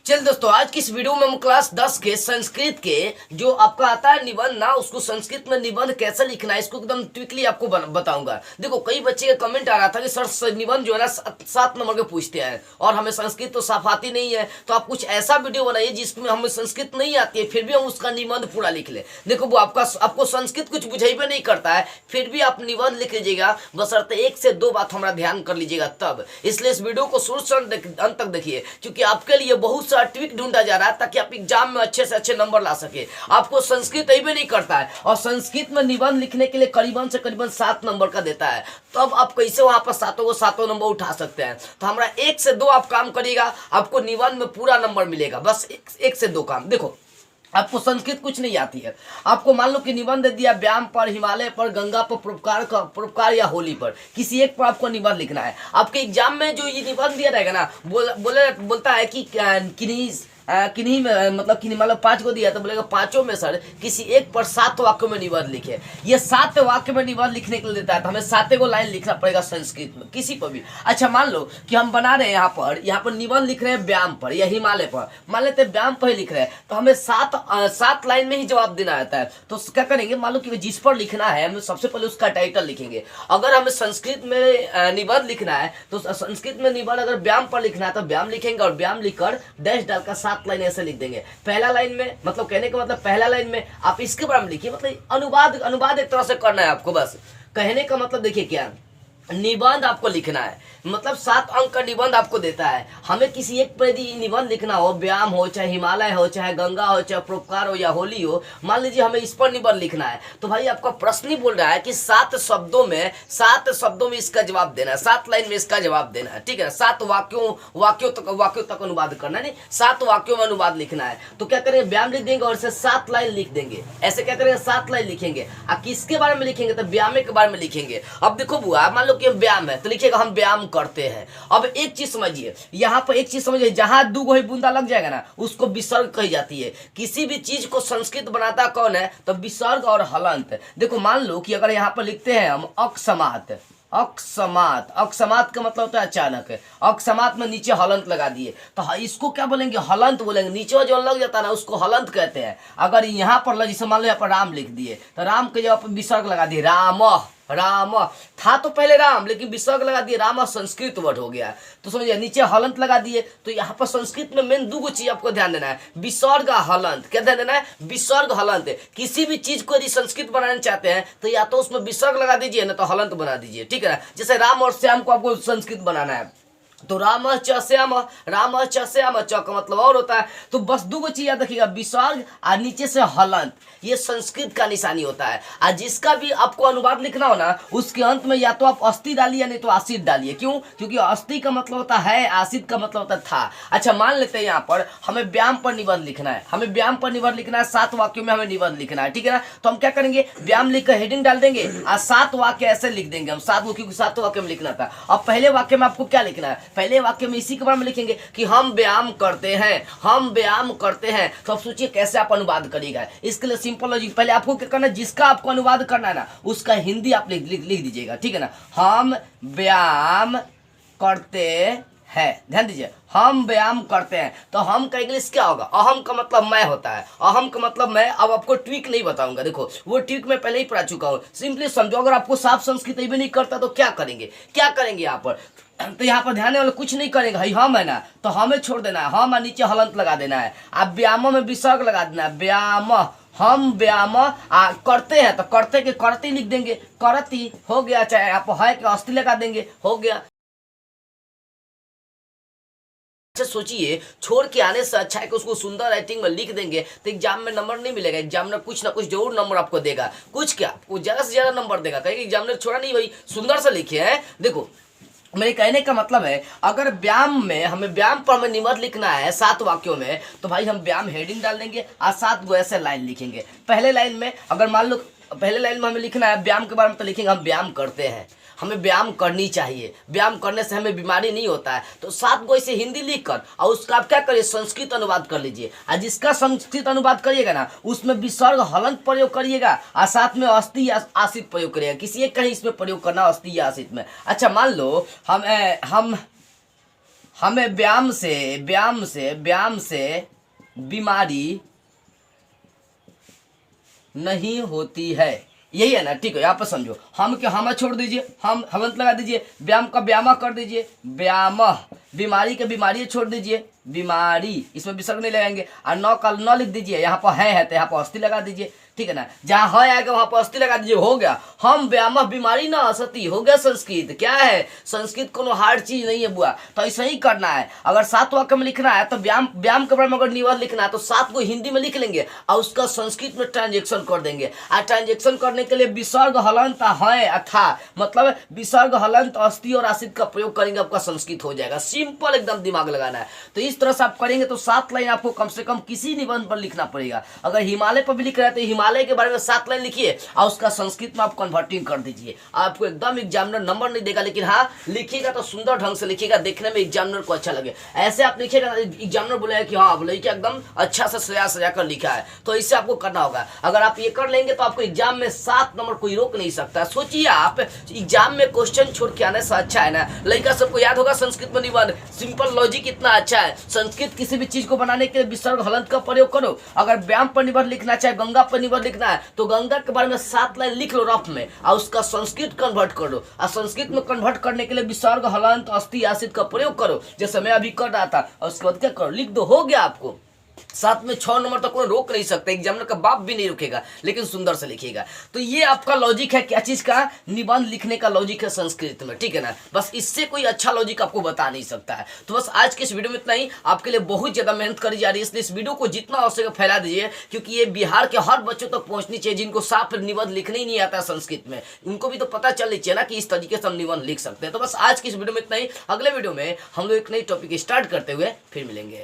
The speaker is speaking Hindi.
चल दोस्तों, आज की इस वीडियो में हम क्लास 10 के संस्कृत के जो आपका आता है निबंध ना, उसको संस्कृत में निबंध कैसे लिखना है इसको एकदम ट्विकली आपको बताऊंगा। देखो, कई बच्चे का कमेंट आ रहा था कि सर निबंध जो है ना 7 नंबर के पूछते हैं और हमें संस्कृत तो साफ आती नहीं है, तो आप कुछ ऐसा वीडियो बनाइए जिसमें हमें संस्कृत नहीं आती है फिर भी हम उसका निबंध पूरा लिख ले। देखो, वो आपको संस्कृत कुछ बुझेबे नहीं करता है फिर भी आप निबंध लिख लीजिएगा, बशर्ते 1 से 2 बात हमारा ध्यान कर लीजिएगा तब। इसलिए इस वीडियो को शुरू से अंत तक देखिए, क्योंकि आपके लिए बहुत ट्रिक ढूंढा जा रहा है ताकि आप एग्जाम में अच्छे से अच्छे नंबर ला सके। आपको संस्कृत ही भी नहीं करता है और संस्कृत में निबंध लिखने के लिए करीबन से करीबन 7 नंबर का देता है, तो अब आप कैसे वहां पर सातों नंबर उठा सकते हैं। तो हमारा 1 से 2 आप काम करिएगा, आपको निबंध में पूरा नंबर मिलेगा। बस 1 से 2 काम। देखो, आपको संस्कृत कुछ नहीं आती है, आपको मान लो कि निबंध दिया व्यायाम पर, हिमालय पर, गंगा पर, परोपकार या होली पर, किसी एक पर आपको निबंध लिखना है। आपके एग्जाम में जो ये निबंध दिया रहेगा ना, बोलता है कि किन्हीं में मतलब किन्हीं मतलब 5 को दिया तो बोलेगा 5 में सर किसी एक पर 7 वाक्यों में निबंध लिखे। ये 7 वाक्य में निबंध लिखने के लिए देता है, तो हमें 7 को लाइन लिखना पड़ेगा संस्कृत में किसी पर भी। अच्छा, मान लो कि हम बना रहे हैं यहाँ पर निबंध लिख रहे हैं व्यायाम पर या हिमालय पर, मान लेते हैं व्यायाम पर ही लिख रहे हैं, तो हमें 7 लाइन में ही जवाब देना आता है। तो क्या करेंगे, मान लो कि जिस पर लिखना है हम सबसे पहले उसका टाइटल लिखेंगे। अगर हमें संस्कृत में निबंध लिखना है तो संस्कृत में निबंध अगर व्यायाम पर लिखना है तो व्यायाम लिखेंगे और व्यायाम लिखकर डैश डालकर 7 लाइन ऐसे लिख देंगे। पहला लाइन में मतलब कहने का मतलब पहला लाइन में आप इसके बारे में लिखिए, मतलब अनुवाद एक तरह से करना है आपको। बस कहने का मतलब देखिए, क्या निबंध आपको लिखना है, मतलब 7 अंक का निबंध आपको देता है। हमें किसी एक पर यदि निबंध लिखना हो, व्यायाम हो, चाहे हिमालय हो, चाहे गंगा हो, चाहे परोपकार हो या होली हो, मान लीजिए हमें इस पर निबंध लिखना है, तो भाई आपका प्रश्न ही बोल रहा है कि 7 शब्दों में इसका जवाब देना है, 7 लाइन में इसका जवाब देना है, ठीक है। 7 वाक्यों तक अनुवाद करना है, नहीं 7 वाक्यों में अनुवाद लिखना है। तो क्या करेंगे, व्यायाम लिख देंगे और इसे 7 लाइन लिख देंगे। ऐसे क्या करेंगे, 7 लाइन लिखेंगे। अब किसके बारे में लिखेंगे, तो व्यायाम के बारे में लिखेंगे। अब देखो बुआ, मान लो कि व्यायाम है तो लिखिएगा हम व्यायाम करते हैं। अब एक चीज समझिए, यहाँ पर एक चीज समझिए, जहां 2 ही बूंदा लग जाएगा ना उसको विसर्ग कही जाती है। किसी भी चीज को संस्कृत बनाता कौन है, तो विसर्ग और हलंत। देखो, मान लो कि अगर यहाँ पर लिखते हैं हम अकस्मात का मतलब होता है अचानक है। अकस्मात में नीचे हलंत लगा दिए तो इसको क्या बोलेंगे, हलंत बोलेंगे। नीचे जो लग जाता है ना उसको हलंत कहते हैं। अगर यहाँ पर जैसे मान लो यहाँ पर राम लिख दिए तो राम के जगह पर विसर्ग लगा दिए, राम था तो पहले राम, लेकिन विसर्ग लगा दिए, राम संस्कृत वर्ड हो गया। तो समझिए, नीचे हलंत लगा दिए। तो यहाँ पर संस्कृत में मेन 2 चीज आपको ध्यान देना है, विसर्ग हलंत। क्या ध्यान देना है, विसर्ग हलंत। किसी भी चीज को यदि संस्कृत बनाना चाहते हैं तो या तो उसमें विसर्ग लगा दीजिए ना तो हलंत बना दीजिए, ठीक है ना। जैसे राम और श्याम को आपको संस्कृत बनाना है तो राम च श्याम च का मतलब और होता है। तो बस 2 चीज याद रखिएगा, विसर्ग और नीचे से हलंत, ये संस्कृत का निशानी होता है। और जिसका भी आपको अनुवाद लिखना हो ना उसके अंत में या तो आप अस्थि डालिए नहीं तो आसित डालिए। क्यों, क्योंकि अस्थि का मतलब होता है, आसित का मतलब होता था। अच्छा, मान लेते हैं यहाँ पर हमें व्यायाम पर निबंध लिखना है, 7 वाक्यों में हमें निबंध लिखना है, ठीक है ना। तो हम क्या करेंगे, व्यायाम लिखकर हेडिंग डाल देंगे और 7 वाक्य ऐसे लिख देंगे हम, 7 वाक्य में लिखना था। अब पहले वाक्य में आपको क्या लिखना है, पहले वाक्य में इसी के बारे में लिखेंगे कि हम व्यायाम करते हैं। तो आप सोचिए कैसे आप अनुवाद करिएगा। इसके लिए सिंपल लॉजिक, पहले आपको क्या करना है, जिसका आपको अनुवाद करना है ना उसका हिंदी आप लिख दीजिएगा, ठीक है ना। हम व्यायाम करते हैं, ध्यान दीजिए, हम व्यायाम करते हैं। तो हम का इंग्लिश क्या होगा, अहम का मतलब मैं होता है, अहम का मतलब मैं। अब आपको ट्विक नहीं बताऊंगा, देखो वो ट्विक मैं पहले ही पढ़ा चुका हूं, सिंपली समझो। अगर आपको साफ संस्कृत भी नहीं करता तो क्या करेंगे यहाँ पर, तो यहाँ पर ध्यान वाला कुछ नहीं करेंगे। भाई हम है ना तो हमें छोड़ देना है, हम नीचे हलंत लगा देना है। अब व्यायाम में विसर्ग लगा देना है, व्यायाम, हम व्यायाम करते हैं तो करते के करती लिख देंगे, करती हो गया। चाहे आप है कि अस्थि लगा देंगे, हो गया। अच्छा सोचिए, छोड़ के आने से अच्छा है कि उसको सुंदर राइटिंग में लिख देंगे तो एग्जाम में नंबर नहीं मिलेगा। एग्जामिनर कुछ ना कुछ जरूर नंबर आपको देगा, कुछ क्या आपको ज्यादा से ज्यादा नंबर देगा, कहीं एग्जामिनर छोड़ा नहीं भाई सुंदर से लिखे हैं। देखो, मेरे कहने का मतलब है, अगर व्यायाम पर हमें निबंध लिखना है 7 वाक्यों में, तो भाई हम व्यायाम हेडिंग डाल देंगे और 7 गो ऐसे लाइन लिखेंगे। पहले लाइन में अगर मान लो पहले लाइन में हमें लिखना है व्यायाम के बारे में, तो लिखेंगे हम व्यायाम करते हैं, हमें व्यायाम करनी चाहिए, व्यायाम करने से हमें बीमारी नहीं होता है। तो 7 गो इसे हिंदी लिखकर और उसका आप क्या करिए, संस्कृत अनुवाद कर लीजिए। और जिसका संस्कृत अनुवाद करिएगा ना उसमें विसर्ग हलंत प्रयोग करिएगा और साथ में अस्थि या आसित प्रयोग करिएगा। किसी एक कहीं इसमें प्रयोग करना, अस्थि या आसित में। अच्छा, मान लो हम हमें व्यायाम से बीमारी नहीं होती है, यही है ना। ठीक है, यहाँ पर समझो, हम क्या, हम छोड़ दीजिए, हम हलंत लगा दीजिए, व्यायाम का व्यायाम कर दीजिए, व्यायाम, बीमारी के बीमारी छोड़ दीजिए, बीमारी, इसमें विसर्ग नहीं लगाएंगे, और न का न लिख दीजिए, यहाँ पर है तो यहाँ पर अस्थि लगा दीजिए। ठीक है ना, जहाँ है आएगा वहां पर अस्थि लगा दीजिए, हो गया। हम व्यायाम बीमारी ना असती, हो गया। संस्कृत क्या है, संस्कृत कोनो हार्ड चीज नहीं है बुआ, तो ऐसा ही करना है। अगर 7 वाक्य में लिखना है तो व्यायाम के बारे में अगर निबंध लिखना है तो 7 को हिंदी में लिख लेंगे और उसका संस्कृत में ट्रांजेक्शन कर देंगे। और ट्रांजेक्शन करने के लिए विसर्ग हलंत है अथा, मतलब विसर्ग हलंत अस्थि और आसित का प्रयोग करेंगे, आपका संस्कृत हो जाएगा। सिंपल एकदम दिमाग लगाना है। तो इस तरह से आप करेंगे तो 7 लाइन आपको कम से कम किसी निबंध पर लिखना पड़ेगा। अगर हिमालय पर भी लिख रहे हैं तो हिमालय के बारे में 7 लाइन लिखिए और उसका संस्कृत में आप कन्वर्टिंग कर दीजिए। आपको एकदम एग्जामिनर नंबर नहीं देगा, लेकिन हाँ लिखिएगा तो सुंदर ढंग से लिखिएगा, देखने में एग्जामिनर को अच्छा लगे। ऐसे आप लिखिएगा, एग्जामिनर बोलेगा कि हाँ बोले कि एकदम अच्छा से सजा कर लिखा है। तो इससे आपको करना होगा। अगर आप ये कर लेंगे तो आपको एग्जाम में 7 नंबर कोई रोक नहीं सकता। सोचिए आप, एग्जाम में क्वेश्चन छोड़ के आने से अच्छा है ना, लड़का सबको याद होगा संस्कृत में निबंध, सिंपल लॉजिक इतना अच्छा है। संस्कृत किसी भी चीज को बनाने के लिए विसर्ग हलंत का प्रयोग करो। अगर व्यायाम पर निबंध लिखना चाहे, गंगा पर निबंध लिखना है तो गंगा के बारे में 7 लाइन लिख लो रफ में और उसका संस्कृत कन्वर्ट कर दो। और संस्कृत में कन्वर्ट करने के लिए विसर्ग हलंत अस्थि आसित का प्रयोग करो, जैसे मैं अभी कर रहा था। और उसके बाद क्या करो, लिख दो, हो गया। आपको 7 में 6 नंबर तक कोई रोक नहीं सकता, एग्जामिनर का बाप भी नहीं रुकेगा, लेकिन सुंदर से लिखिएगा। तो ये आपका लॉजिक है, क्या चीज का, निबंध लिखने का लॉजिक है संस्कृत में। ठीक है ना, बस इससे कोई अच्छा लॉजिक आपको बता नहीं सकता है। तो बस आज के इस वीडियो में इतना ही। आपके लिए बहुत ज्यादा मेहनत करी जा रही है, इसलिए इस वीडियो को जितना हो सके फैला दीजिए, क्योंकि ये बिहार के हर बच्चों तक पहुंचनी चाहिए जिनको साफ निबंध लिखने ही नहीं आता संस्कृत में। उनको भी तो पता चलनी चाहिए ना कि इस तरीके से हम निबंध लिख सकते हैं। तो बस आज की इस वीडियो में इतना ही। अगले वीडियो में हम लोग एक नई टॉपिक स्टार्ट करते हुए फिर मिलेंगे।